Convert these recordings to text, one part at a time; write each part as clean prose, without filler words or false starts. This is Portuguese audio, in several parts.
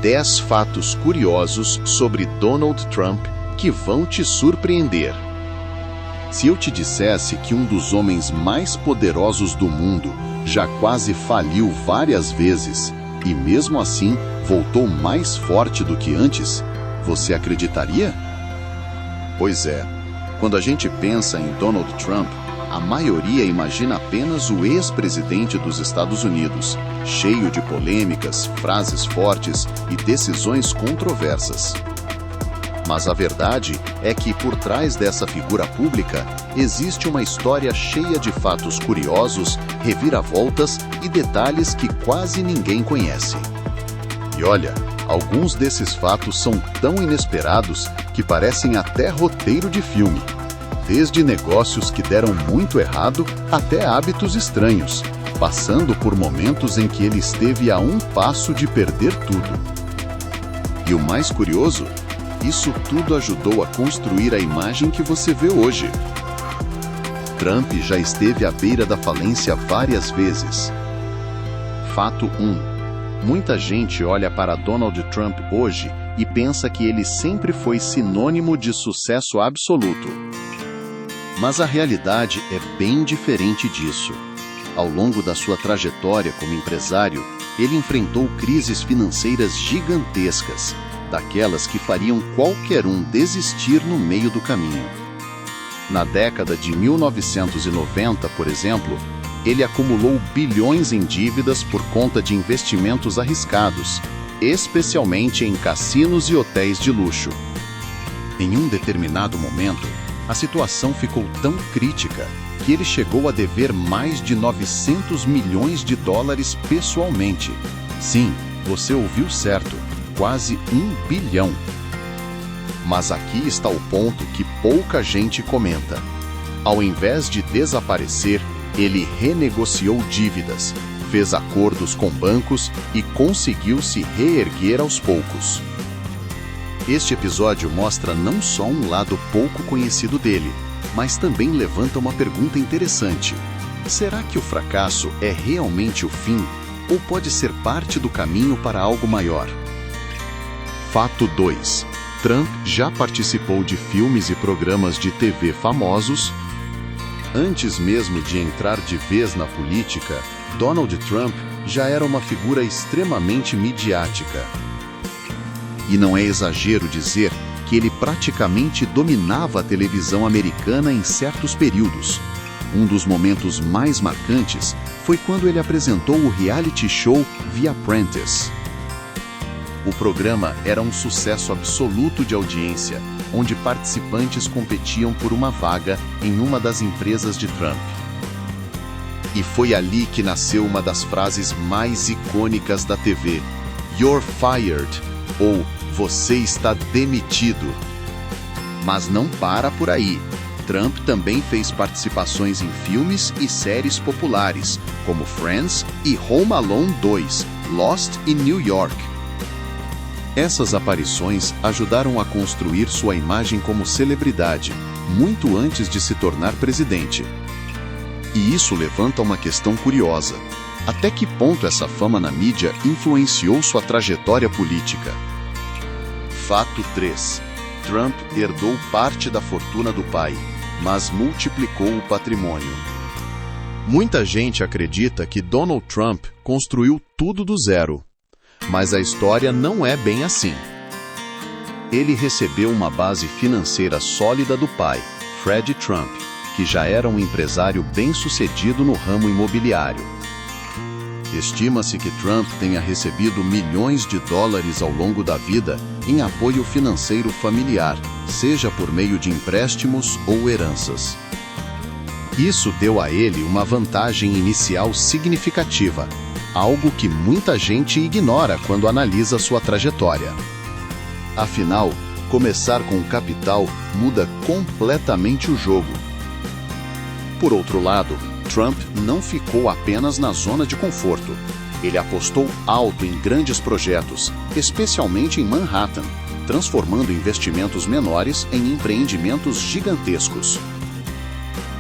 10 fatos curiosos sobre Donald Trump que vão te surpreender. Se eu te dissesse que um dos homens mais poderosos do mundo já quase faliu várias vezes e mesmo assim voltou mais forte do que antes, você acreditaria? Pois é, quando a gente pensa em Donald Trump, a maioria imagina apenas o ex-presidente dos Estados Unidos, cheio de polêmicas, frases fortes e decisões controversas. Mas a verdade é que por trás dessa figura pública existe uma história cheia de fatos curiosos, reviravoltas e detalhes que quase ninguém conhece. E olha, alguns desses fatos são tão inesperados que parecem até roteiro de filme. Desde negócios que deram muito errado até hábitos estranhos, passando por momentos em que ele esteve a um passo de perder tudo. E o mais curioso, isso tudo ajudou a construir a imagem que você vê hoje. Trump já esteve à beira da falência várias vezes. Fato 1. Muita gente olha para Donald Trump hoje e pensa que ele sempre foi sinônimo de sucesso absoluto. Mas a realidade é bem diferente disso. Ao longo da sua trajetória como empresário, ele enfrentou crises financeiras gigantescas, daquelas que fariam qualquer um desistir no meio do caminho. Na década de 1990, por exemplo, ele acumulou bilhões em dívidas por conta de investimentos arriscados, especialmente em cassinos e hotéis de luxo. Em um determinado momento, a situação ficou tão crítica que ele chegou a dever mais de 900 milhões de dólares pessoalmente. Sim, você ouviu certo, quase 1 bilhão. Mas aqui está o ponto que pouca gente comenta. Ao invés de desaparecer, ele renegociou dívidas, fez acordos com bancos e conseguiu se reerguer aos poucos. Este episódio mostra não só um lado pouco conhecido dele, mas também levanta uma pergunta interessante. Será que o fracasso é realmente o fim, ou pode ser parte do caminho para algo maior? Fato 2. Trump já participou de filmes e programas de TV famosos. Antes mesmo de entrar de vez na política, Donald Trump já era uma figura extremamente midiática. E não é exagero dizer que ele praticamente dominava a televisão americana em certos períodos. Um dos momentos mais marcantes foi quando ele apresentou o reality show The Apprentice. O programa era um sucesso absoluto de audiência, onde participantes competiam por uma vaga em uma das empresas de Trump. E foi ali que nasceu uma das frases mais icônicas da TV: "You're fired", ou "Você está demitido". Mas não para por aí. Trump também fez participações em filmes e séries populares, como Friends e Home Alone 2, Lost in New York. Essas aparições ajudaram a construir sua imagem como celebridade, muito antes de se tornar presidente. E isso levanta uma questão curiosa. Até que ponto essa fama na mídia influenciou sua trajetória política? Fato 3. Trump herdou parte da fortuna do pai, mas multiplicou o patrimônio. Muita gente acredita que Donald Trump construiu tudo do zero. Mas a história não é bem assim. Ele recebeu uma base financeira sólida do pai, Fred Trump, que já era um empresário bem-sucedido no ramo imobiliário. Estima-se que Trump tenha recebido milhões de dólares ao longo da vida em apoio financeiro familiar, seja por meio de empréstimos ou heranças. Isso deu a ele uma vantagem inicial significativa, algo que muita gente ignora quando analisa sua trajetória. Afinal, começar com capital muda completamente o jogo. Por outro lado, Trump não ficou apenas na zona de conforto. Ele apostou alto em grandes projetos, especialmente em Manhattan, transformando investimentos menores em empreendimentos gigantescos.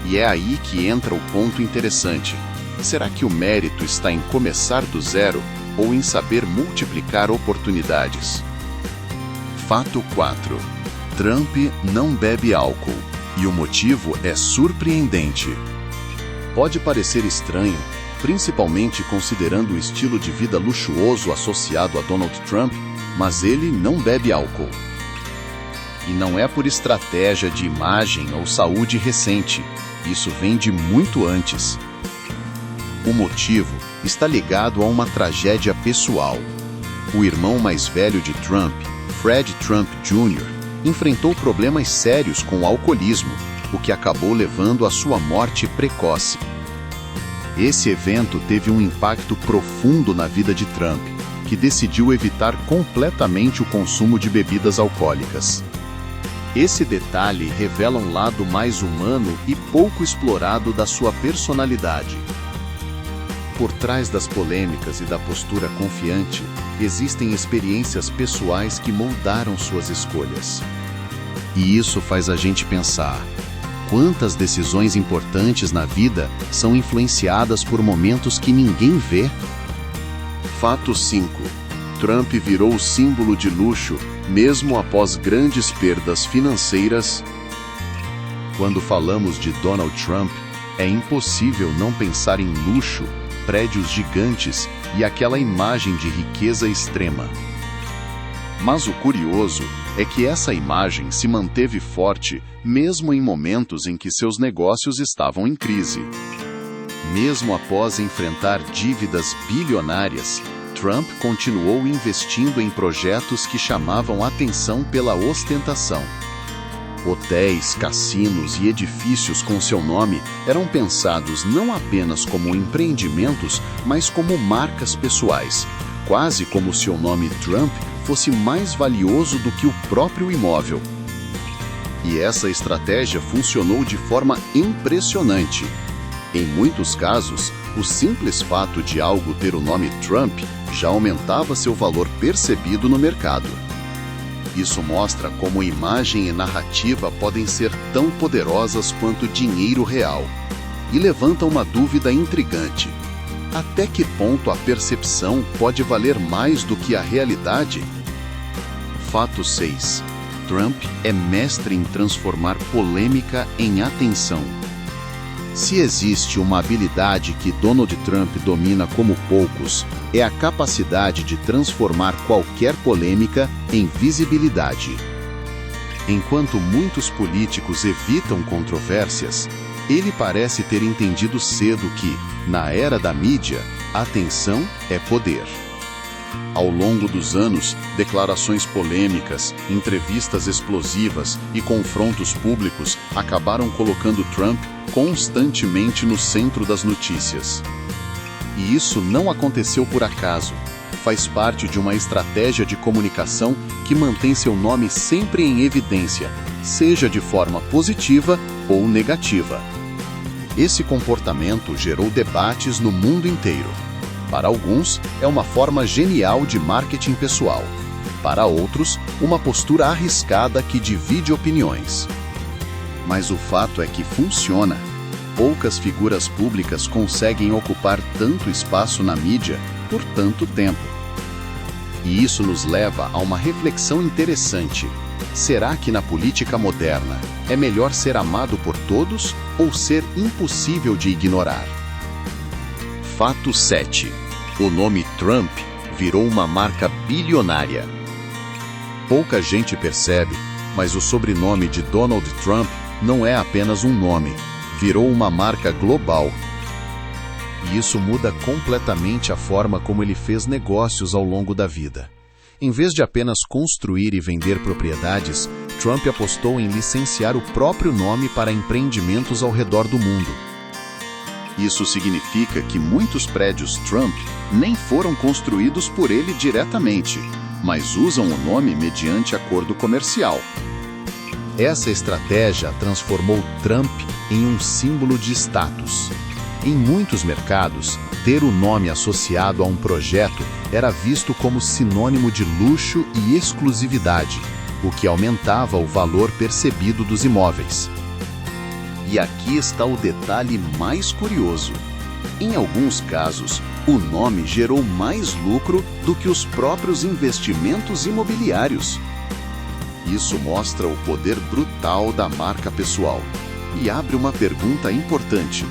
E é aí que entra o ponto interessante. Será que o mérito está em começar do zero ou em saber multiplicar oportunidades. Fato 4. Trump não bebe álcool, e o motivo é surpreendente. Pode parecer estranho, principalmente considerando o estilo de vida luxuoso associado a Donald Trump, mas ele não bebe álcool. E não é por estratégia de imagem ou saúde recente, isso vem de muito antes. O motivo está ligado a uma tragédia pessoal. O irmão mais velho de Trump, Fred Trump Jr., enfrentou problemas sérios com o alcoolismo, o que acabou levando à sua morte precoce. Esse evento teve um impacto profundo na vida de Trump, que decidiu evitar completamente o consumo de bebidas alcoólicas. Esse detalhe revela um lado mais humano e pouco explorado da sua personalidade. Por trás das polêmicas e da postura confiante, existem experiências pessoais que moldaram suas escolhas. E isso faz a gente pensar: quantas decisões importantes na vida são influenciadas por momentos que ninguém vê? Fato 5. Trump virou símbolo de luxo, mesmo após grandes perdas financeiras. Quando falamos de Donald Trump, é impossível não pensar em luxo, prédios gigantes e aquela imagem de riqueza extrema. Mas o curioso é que essa imagem se manteve forte mesmo em momentos em que seus negócios estavam em crise. Mesmo após enfrentar dívidas bilionárias, Trump continuou investindo em projetos que chamavam atenção pela ostentação. Hotéis, cassinos e edifícios com seu nome eram pensados não apenas como empreendimentos, mas como marcas pessoais, quase como se o nome Trump fosse mais valioso do que o próprio imóvel. E essa estratégia funcionou de forma impressionante. Em muitos casos, o simples fato de algo ter o nome Trump já aumentava seu valor percebido no mercado. Isso mostra como imagem e narrativa podem ser tão poderosas quanto dinheiro real. E levanta uma dúvida intrigante: até que ponto a percepção pode valer mais do que a realidade? Fato 6. Trump é mestre em transformar polêmica em atenção. Se existe uma habilidade que Donald Trump domina como poucos, é a capacidade de transformar qualquer polêmica em visibilidade. Enquanto muitos políticos evitam controvérsias, ele parece ter entendido cedo que, na era da mídia, atenção é poder. Ao longo dos anos, declarações polêmicas, entrevistas explosivas e confrontos públicos acabaram colocando Trump constantemente no centro das notícias. E isso não aconteceu por acaso. Faz parte de uma estratégia de comunicação que mantém seu nome sempre em evidência, seja de forma positiva ou negativa. Esse comportamento gerou debates no mundo inteiro. Para alguns, é uma forma genial de marketing pessoal. Para outros, uma postura arriscada que divide opiniões. Mas o fato é que funciona. Poucas figuras públicas conseguem ocupar tanto espaço na mídia por tanto tempo. E isso nos leva a uma reflexão interessante. Será que na política moderna é melhor ser amado por todos ou ser impossível de ignorar? Fato 7. O nome Trump virou uma marca bilionária. Pouca gente percebe, mas o sobrenome de Donald Trump não é apenas um nome, virou uma marca global. E isso muda completamente a forma como ele fez negócios ao longo da vida. Em vez de apenas construir e vender propriedades, Trump apostou em licenciar o próprio nome para empreendimentos ao redor do mundo. Isso significa que muitos prédios Trump nem foram construídos por ele diretamente, mas usam o nome mediante acordo comercial. Essa estratégia transformou Trump em um símbolo de status. Em muitos mercados, ter o nome associado a um projeto era visto como sinônimo de luxo e exclusividade, o que aumentava o valor percebido dos imóveis. E aqui está o detalhe mais curioso. Em alguns casos, O nome gerou mais lucro do que os próprios investimentos imobiliários. Isso mostra o poder brutal da marca pessoal e abre uma pergunta importante.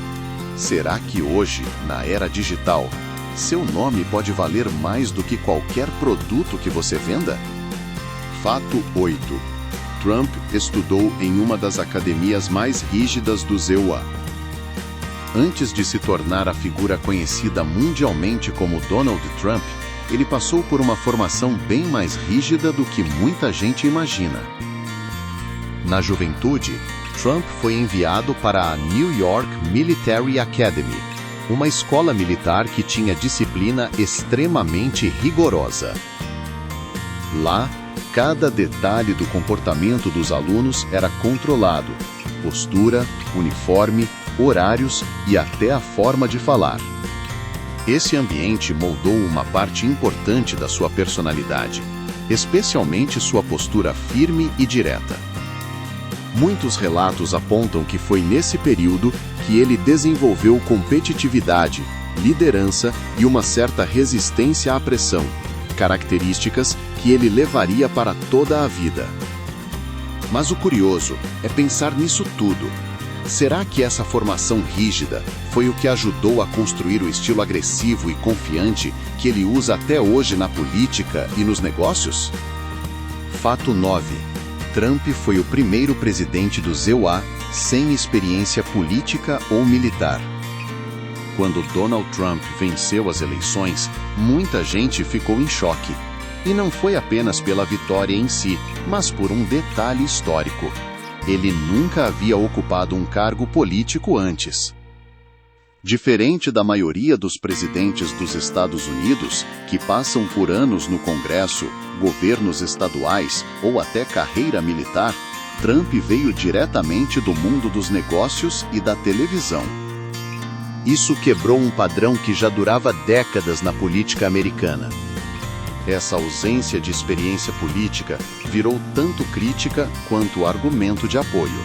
Será que hoje, na era digital, seu nome pode valer mais do que qualquer produto que você venda? Fato 8. Trump estudou em uma das academias mais rígidas do ZEUA. Antes de se tornar a figura conhecida mundialmente como Donald Trump, ele passou por uma formação bem mais rígida do que muita gente imagina. Na juventude, Trump foi enviado para a New York Military Academy, uma escola militar que tinha disciplina extremamente rigorosa. Lá, cada detalhe do comportamento dos alunos era controlado: postura, uniforme, horários e até a forma de falar. Esse ambiente moldou uma parte importante da sua personalidade, especialmente sua postura firme e direta. Muitos relatos apontam que foi nesse período que ele desenvolveu competitividade, liderança e uma certa resistência à pressão, características que ele levaria para toda a vida. Mas o curioso é pensar nisso tudo. Será que essa formação rígida foi o que ajudou a construir o estilo agressivo e confiante que ele usa até hoje na política e nos negócios? Fato 9. Trump foi o primeiro presidente do ZEUA sem experiência política ou militar. Quando Donald Trump venceu as eleições, muita gente ficou em choque. E não foi apenas pela vitória em si, mas por um detalhe histórico. Ele nunca havia ocupado um cargo político antes. Diferente da maioria dos presidentes dos Estados Unidos, que passam por anos no Congresso, governos estaduais ou até carreira militar, Trump veio diretamente do mundo dos negócios e da televisão. Isso quebrou um padrão que já durava décadas na política americana. Essa ausência de experiência política virou tanto crítica quanto argumento de apoio.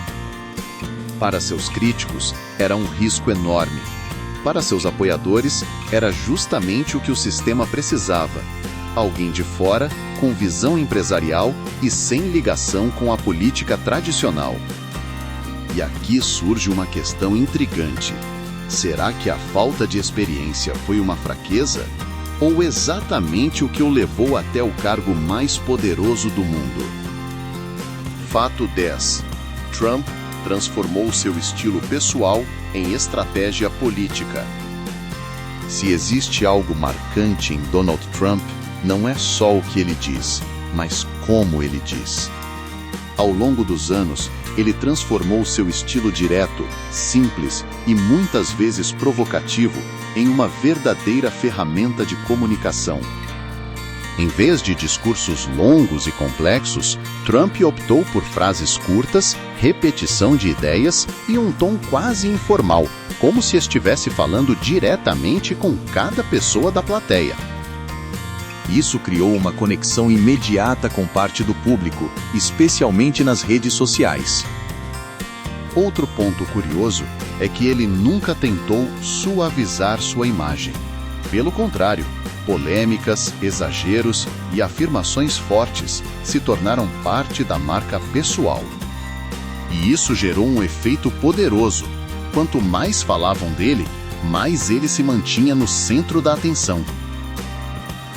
Para seus críticos, era um risco enorme. Para seus apoiadores, era justamente o que o sistema precisava: alguém de fora, com visão empresarial e sem ligação com a política tradicional. E aqui surge uma questão intrigante. Será que a falta de experiência foi uma fraqueza? Ou exatamente o que o levou até o cargo mais poderoso do mundo? Fato 10. Trump transformou seu estilo pessoal em estratégia política. Se existe algo marcante em Donald Trump, não é só o que ele diz, mas como ele diz. Ao longo dos anos, ele transformou seu estilo direto, simples e muitas vezes provocativo em uma verdadeira ferramenta de comunicação. Em vez de discursos longos e complexos, Trump optou por frases curtas, repetição de ideias e um tom quase informal, como se estivesse falando diretamente com cada pessoa da plateia. Isso criou uma conexão imediata com parte do público, especialmente nas redes sociais. Outro ponto curioso é que ele nunca tentou suavizar sua imagem. Pelo contrário, polêmicas, exageros e afirmações fortes se tornaram parte da marca pessoal. E isso gerou um efeito poderoso. Quanto mais falavam dele, mais ele se mantinha no centro da atenção.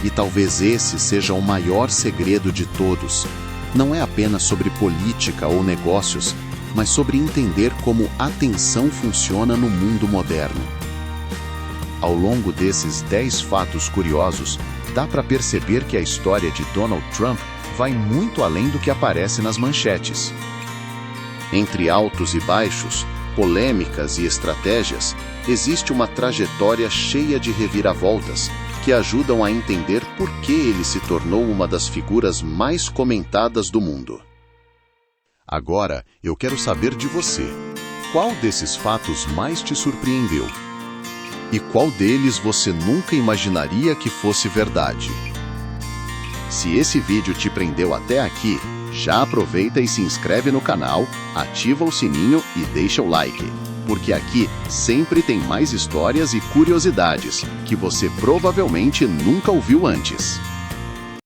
E talvez esse seja o maior segredo de todos. Não é apenas sobre política ou negócios, mas sobre entender como a atenção funciona no mundo moderno. Ao longo desses 10 fatos curiosos, dá para perceber que a história de Donald Trump vai muito além do que aparece nas manchetes. Entre altos e baixos, polêmicas e estratégias, existe uma trajetória cheia de reviravoltas que ajudam a entender por que ele se tornou uma das figuras mais comentadas do mundo. Agora, eu quero saber de você. Qual desses fatos mais te surpreendeu? E qual deles você nunca imaginaria que fosse verdade? Se esse vídeo te prendeu até aqui, já aproveita e se inscreve no canal, ativa o sininho e deixa o like. porque aqui sempre tem mais histórias e curiosidades que você provavelmente nunca ouviu antes.